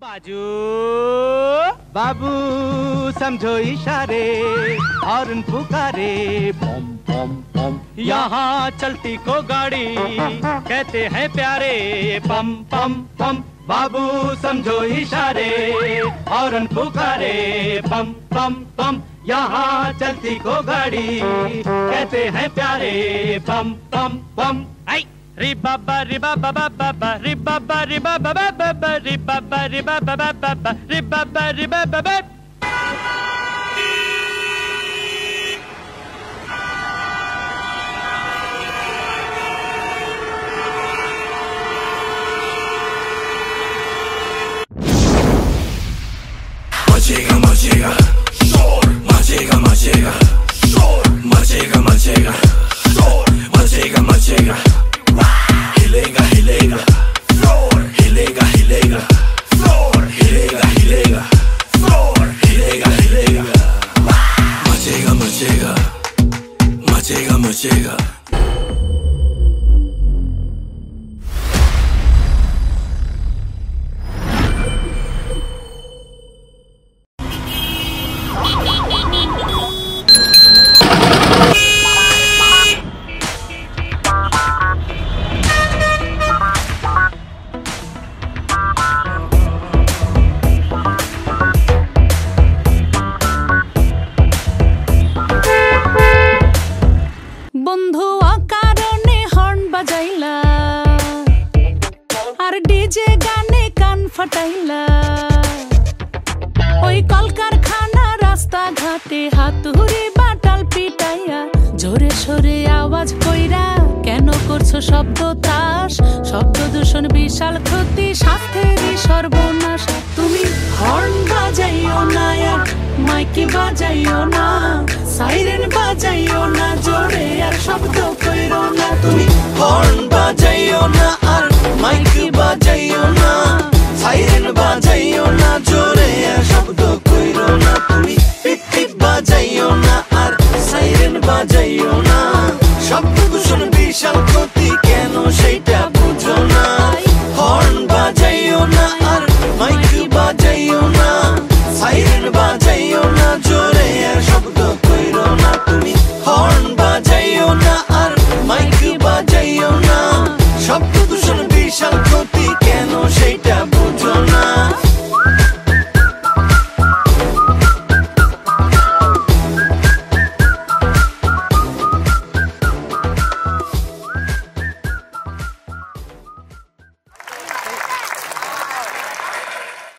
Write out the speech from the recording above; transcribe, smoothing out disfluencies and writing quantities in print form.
बाजू बाबू समझो इशारे, हॉर्न पुकारे, बम बम बम। यहाँ चलती को गाड़ी कहते हैं प्यारे, पम पम पम। बाबू समझो इशारे, हॉर्न पुकारे, पम पम पम। यहाँ चलती को गाड़ी कहते हैं प्यारे, पम पम पम। आई ri ba ba ri ba ba ba ba ba ri ba ba ri ba ba ba ba ba ri ba ba ri ba ba ba ba ba ri ba ba ri ba ba ba। Machega, machega, shor. Machega, machega, shor. Machega, machega, shor. Machega, machega. Hilega, hilega, flor. Hilega, hilega, flor. Hilega, hilega, flor. Hilega, hilega. Machega, machega, machega, machega. বন্ধু অকারণে horn বাজাইলা আর DJ গানে কান ফাটাইলা, ওই কলকারখানা রাস্তা ঘাটে হাতুড়ি বাটাল পিটাইয়া জোরে সোরে আওয়াজ কইরা কেন করছো শব্দ ত্রাস? শব্দ দূষণ বিশাল ক্ষতি, স্বাস্থ্যেরই সর্বনাশ। তুমি হর্ন বাজাইও না আর মাইকে বাজাইও না, সাইরেন বাজাইও না, জোরে আর শব্দ কইরো না। তুমি হর্ন বাজাইও না আর মাইকে বাজাইও না।